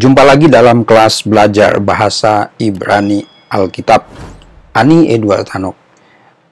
Jumpa lagi dalam kelas belajar bahasa Ibrani Alkitab. Ani Edward Hanok.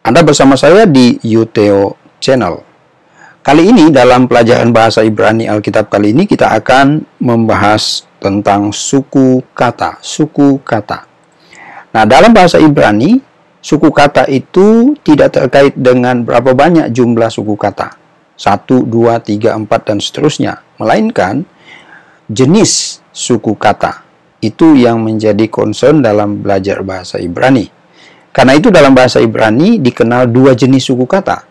Anda bersama saya di Yuteo Channel. Kali ini dalam pelajaran bahasa Ibrani Alkitab kali ini kita akan membahas tentang suku kata. Suku kata. Nah, dalam bahasa Ibrani, suku kata itu tidak terkait dengan berapa banyak jumlah suku kata. 1, 2, 3, 4, dan seterusnya. Melainkan jenis suku kata itu yang menjadi concern dalam belajar bahasa Ibrani. Karena itu dalam bahasa Ibrani dikenal dua jenis suku kata.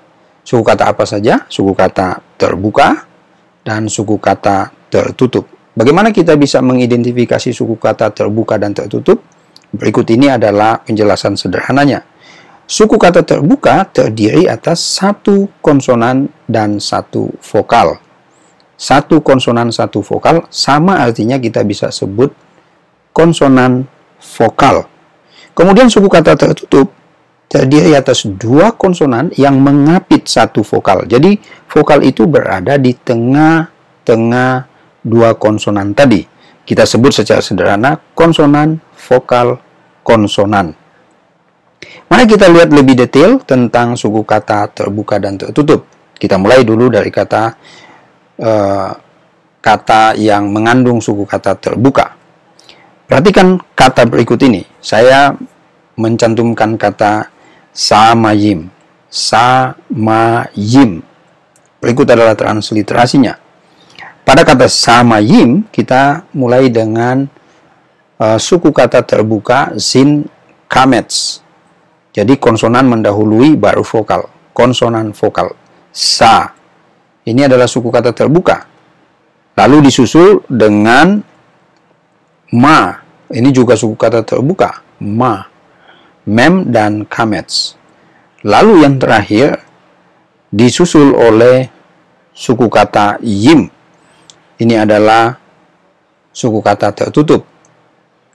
Suku kata apa saja? Suku kata terbuka dan suku kata tertutup. Bagaimana kita bisa mengidentifikasi suku kata terbuka dan tertutup? Berikut ini adalah penjelasan sederhananya. Suku kata terbuka terdiri atas satu konsonan dan satu vokal. Satu konsonan, satu vokal, sama artinya kita bisa sebut konsonan vokal. Kemudian suku kata tertutup terdiri atas dua konsonan yang mengapit satu vokal. Jadi vokal itu berada di tengah-tengah dua konsonan tadi. Kita sebut secara sederhana konsonan, vokal, konsonan. Mari kita lihat lebih detail tentang suku kata terbuka dan tertutup. Kita mulai dulu dari kata yang mengandung suku kata terbuka. Perhatikan kata berikut ini. Saya mencantumkan kata samayim. Samayim. Berikut adalah transliterasinya. Pada kata samayim, kita mulai dengan suku kata terbuka zin kamets. Jadi konsonan mendahului baru vokal. Konsonan vokal. Sa. Ini adalah suku kata terbuka. Lalu disusul dengan ma. Ini juga suku kata terbuka. Ma. Mem dan kamets. Lalu yang terakhir disusul oleh suku kata yim. Ini adalah suku kata tertutup.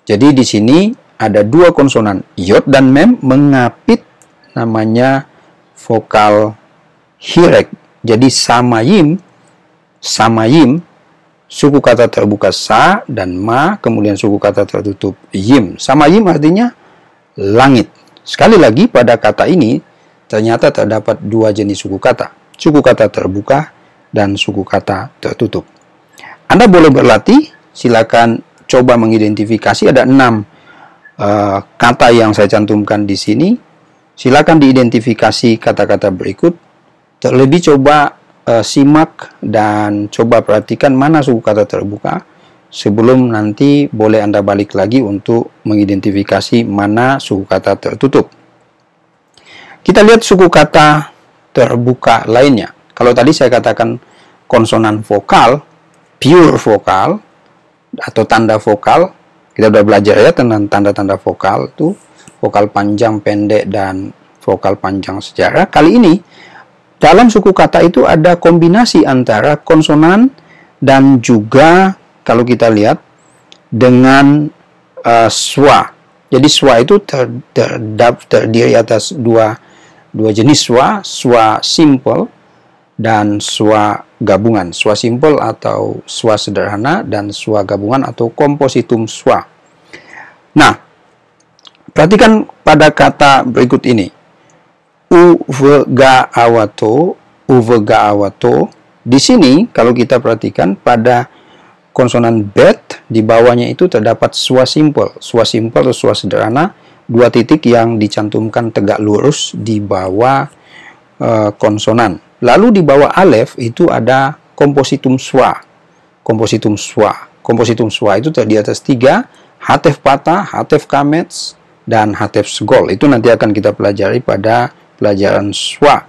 Jadi di sini ada dua konsonan yod dan mem mengapit namanya vokal hirek. Jadi samayim, suku kata terbuka sa dan ma, kemudian suku kata tertutup yim. Samayim artinya langit. Sekali lagi pada kata ini ternyata terdapat dua jenis suku kata. Suku kata terbuka dan suku kata tertutup. Anda boleh berlatih, silakan coba mengidentifikasi. Ada 6 kata yang saya cantumkan di sini. Silakan diidentifikasi kata-kata berikut. Terlebih coba simak dan coba perhatikan mana suku kata terbuka sebelum nanti boleh Anda balik lagi untuk mengidentifikasi mana suku kata tertutup. Kita lihat suku kata terbuka lainnya. Kalau tadi saya katakan konsonan vokal, pure vokal atau tanda vokal, kita sudah belajar ya tentang tanda-tanda vokal itu, vokal panjang, pendek, dan vokal panjang sejarah. Kali ini dalam suku kata itu ada kombinasi antara konsonan dan juga kalau kita lihat dengan swa. Jadi swa itu terdiri atas dua jenis swa, swa simple dan swa gabungan. Swa simple atau swa sederhana dan swa gabungan atau kompositum swa. Nah, perhatikan pada kata berikut ini. Uvegaawato. Di sini kalau kita perhatikan pada konsonan bet di bawahnya itu terdapat swa simple. Swa simple atau swa sederhana, dua titik yang dicantumkan tegak lurus di bawah konsonan. Lalu di bawah alef itu ada kompositum swa. Kompositum swa itu terdiri atas 3, hatef patah, hatef kamets, dan hatef segol. Itu nanti akan kita pelajari pada pelajaran swa.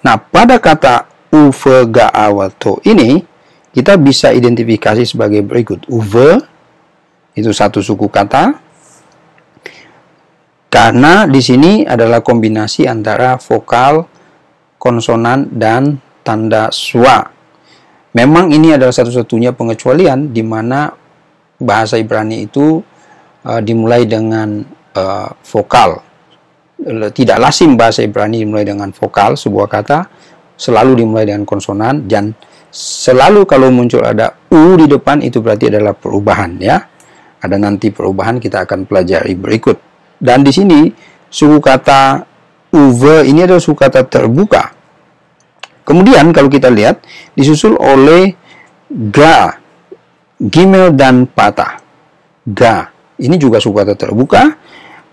Nah, pada kata uvegaawato ini kita bisa identifikasi sebagai berikut. Uve itu satu suku kata karena di sini adalah kombinasi antara vokal, konsonan, dan tanda swa. Memang ini adalah satu-satunya pengecualian di mana bahasa Ibrani itu dimulai dengan vokal. Tidak lazim bahasa Ibrani dimulai dengan vokal, sebuah kata selalu dimulai dengan konsonan, dan selalu kalau muncul ada U di depan itu berarti adalah perubahan ya. Ada nanti perubahan kita akan pelajari berikut. Dan di sini suku kata uve ini adalah suku kata terbuka. Kemudian kalau kita lihat disusul oleh ga, gimel dan patah. Ga ini juga suku kata terbuka.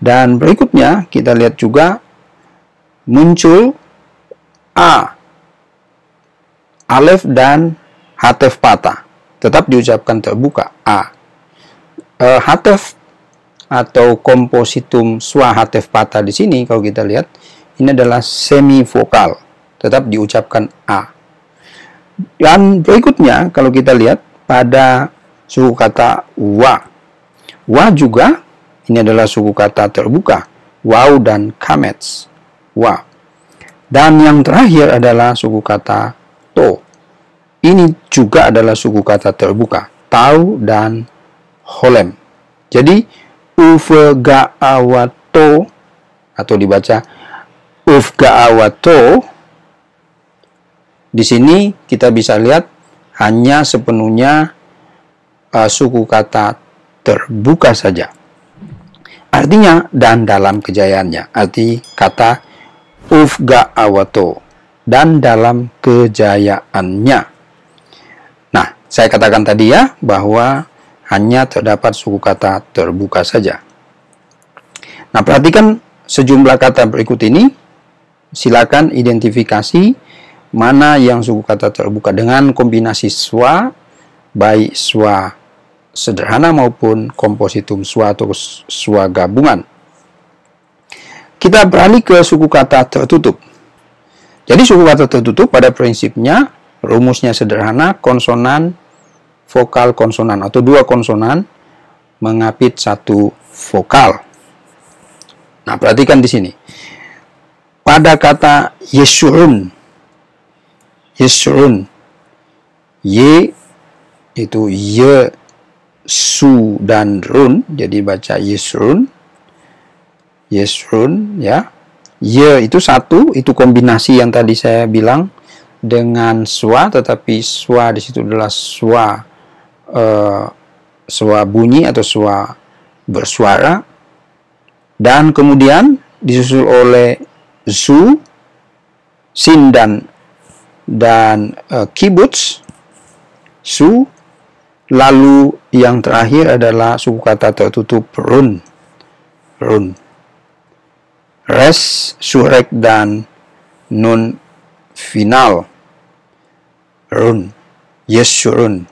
Dan berikutnya kita lihat juga muncul a, alef dan hatef patah, tetap diucapkan terbuka a. Hatef atau kompositum swa hatef patah di sini kalau kita lihat ini adalah semi vokal, tetap diucapkan a. Dan berikutnya kalau kita lihat pada suku kata wa, wa juga ini adalah suku kata terbuka, waw dan kamets, wa. Dan yang terakhir adalah suku kata to. Ini juga adalah suku kata terbuka, tau dan holem. Jadi uve ga awato atau dibaca uf ga awato. Di sini kita bisa lihat hanya sepenuhnya suku kata terbuka saja. Artinya dan dalam kejayaannya. Arti kata ufga awato dan dalam kejayaannya. Nah, saya katakan tadi ya bahwa hanya terdapat suku kata terbuka saja. Nah, perhatikan sejumlah kata berikut ini. Silakan identifikasi mana yang suku kata terbuka dengan kombinasi swa, baik swa sederhana maupun kompositum swa atau swa gabungan. Kita beralih ke suku kata tertutup. Jadi suku kata tertutup pada prinsipnya rumusnya sederhana, konsonan, vokal, konsonan atau dua konsonan mengapit satu vokal. Nah, perhatikan di sini. Pada kata yesurun, yesurun, y itu ye, su dan run, jadi baca yesrun, yesrun ya. Ye itu satu, itu kombinasi yang tadi saya bilang dengan swa, tetapi swa di situ adalah swa swa bunyi atau swa bersuara. Dan kemudian disusul oleh zu, sin dan kibuts, su. Lalu yang terakhir adalah suku kata tertutup run, run. Res, surek, dan nun final. Run, yesurun,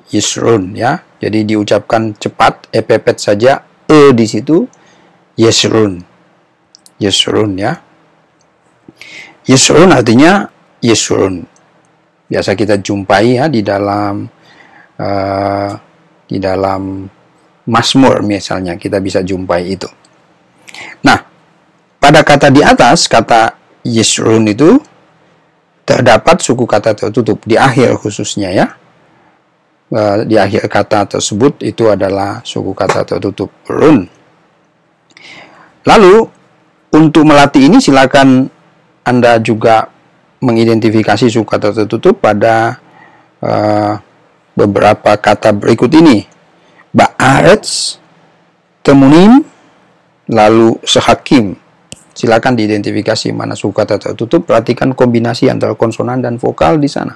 yesrun ya. Jadi diucapkan cepat, epepet saja, di situ, yesrun, yesrun ya. Yesrun artinya yesurun. Biasa kita jumpai ya di dalam Mazmur misalnya kita bisa jumpai itu. Nah, pada kata di atas, kata yesrun itu terdapat suku kata tertutup di akhir khususnya ya. Di akhir kata tersebut itu adalah suku kata tertutup run. Lalu untuk melatih ini silakan Anda juga mengidentifikasi suku kata tertutup pada beberapa kata berikut ini. Ba'aretz, temunim, lalu sehakim. Silakan diidentifikasi mana suku kata tertutup. Perhatikan kombinasi antara konsonan dan vokal di sana.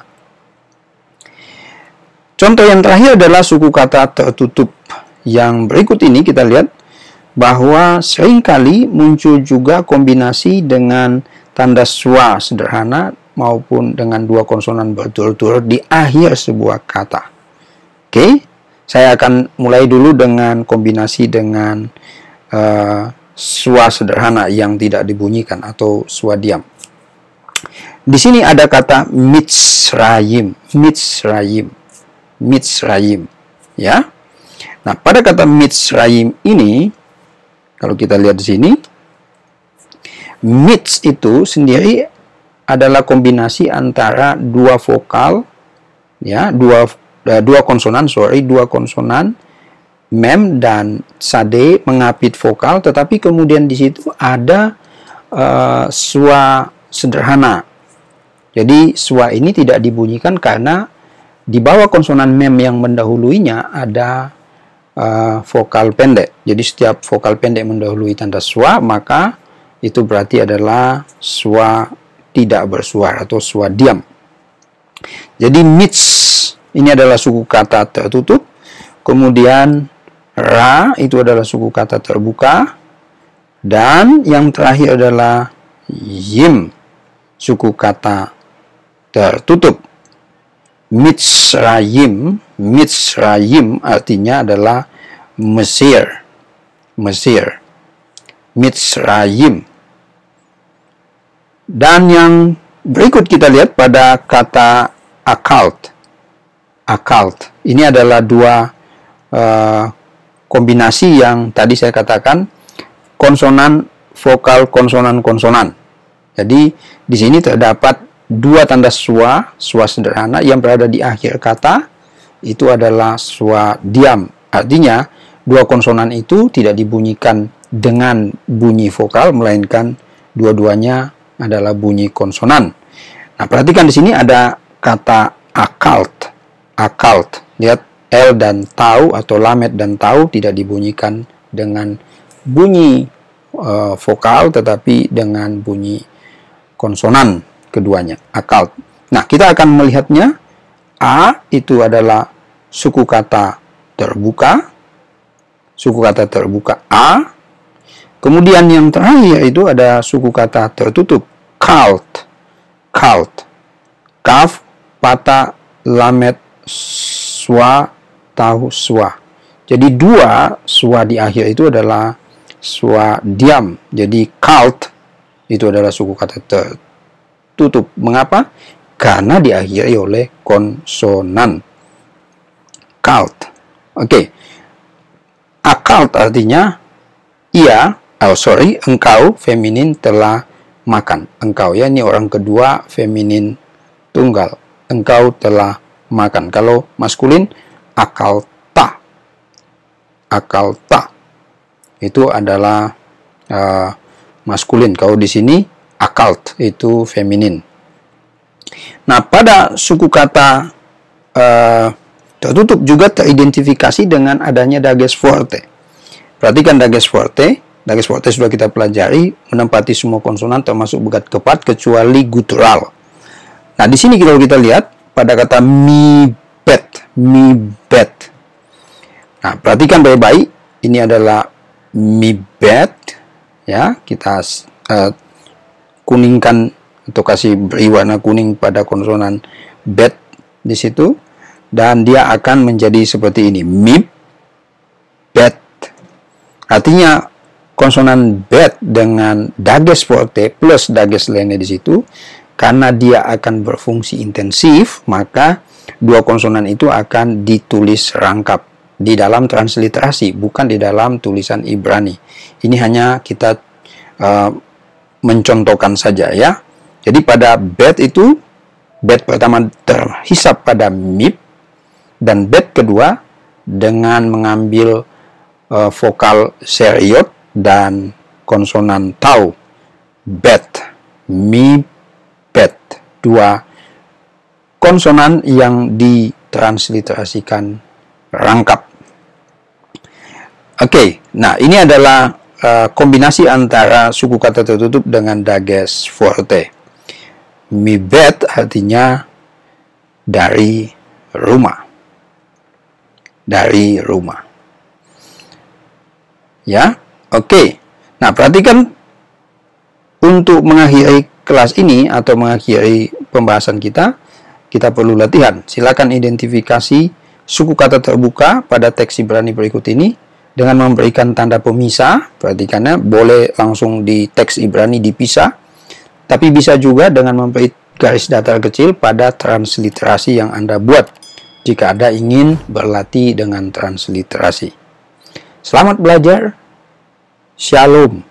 Contoh yang terakhir adalah suku kata tertutup. Yang berikut ini kita lihat bahwa seringkali muncul juga kombinasi dengan tanda swa sederhana maupun dengan dua konsonan berturut-turut di akhir sebuah kata. Oke, saya akan mulai dulu dengan kombinasi dengan swa sederhana yang tidak dibunyikan atau swa diam. Di sini ada kata Mitzrayim, Mitzrayim, Mitzrayim, ya. Nah, pada kata Mitzrayim ini, kalau kita lihat di sini, Mitz itu sendiri adalah kombinasi antara dua vokal, ya, dua konsonan, dua konsonan, mem dan sade mengapit vokal, tetapi kemudian di situ ada swa sederhana. Jadi swa ini tidak dibunyikan karena di bawah konsonan mem yang mendahuluinya ada vokal pendek. Jadi setiap vokal pendek mendahului tanda schwa, maka itu berarti adalah schwa tidak bersuara atau schwa diam. Jadi mits ini adalah suku kata tertutup. Kemudian ra itu adalah suku kata terbuka. Dan yang terakhir adalah yim, suku kata tertutup. Mitzrayim artinya adalah Mesir. Mitzrayim. Dan yang berikut kita lihat pada kata akalt. Ini adalah dua kombinasi yang tadi saya katakan konsonan, vokal, konsonan. Jadi di sini terdapat dua tanda schwa sederhana yang berada di akhir kata, itu adalah schwa diam. Artinya dua konsonan itu tidak dibunyikan dengan bunyi vokal, melainkan dua-duanya adalah bunyi konsonan. Nah, perhatikan di sini ada kata akalt. Lihat, L dan tau atau lamet dan tau tidak dibunyikan dengan bunyi vokal, tetapi dengan bunyi konsonan keduanya, akalt. Nah, kita akan melihatnya. A itu adalah suku kata terbuka. A. Kemudian yang terakhir itu ada suku kata tertutup, kalt. Kaf, pata, lamet, schwa, tahu, schwa. Jadi dua schwa di akhir itu adalah schwa diam. Jadi kalt itu adalah suku kata tertutup. Mengapa? Karena diakhiri oleh konsonan. Kalt. Oke. Akalt artinya engkau feminin telah makan. Engkau, ya, ini orang kedua feminin tunggal. Engkau telah makan. Kalau maskulin akalta. Itu adalah maskulin. Kalau di sini akalt itu feminin. Nah, pada suku kata tertutup juga teridentifikasi dengan adanya dages forte. Perhatikan dages forte. Dages forte sudah kita pelajari, menempati semua konsonan termasuk begat kepat kecuali guttural. Nah, di sini kalau kita lihat pada kata mi bed. Nah, perhatikan baik-baik. Ini adalah mi bed, ya. Kita kuningkan atau kasih beri warna kuning pada konsonan bed di situ, dan dia akan menjadi seperti ini, mi bed. Artinya konsonan bed dengan dages forte plus dages lene di situ, karena dia akan berfungsi intensif, maka dua konsonan itu akan ditulis rangkap di dalam transliterasi, bukan di dalam tulisan Ibrani. Ini hanya kita mencontohkan saja, ya. Jadi pada bed itu, bed pertama terhisap pada mip, dan bed kedua dengan mengambil vokal seriot dan konsonan tau. Bed, mi, bed. Dua konsonan yang ditransliterasikan rangkap. Oke, nah ini adalah kombinasi antara suku kata tertutup dengan dages forte. Mi bed artinya dari rumah. Ya, oke. Nah, perhatikan untuk mengakhiri kelas ini atau mengakhiri pembahasan kita perlu latihan. Silakan identifikasi suku kata terbuka pada teks Ibrani berikut ini dengan memberikan tanda pemisah. Perhatikannya, boleh langsung di teks Ibrani dipisah, tapi bisa juga dengan memberi garis datar kecil pada transliterasi yang Anda buat jika Anda ingin berlatih dengan transliterasi. Selamat belajar. Shalom.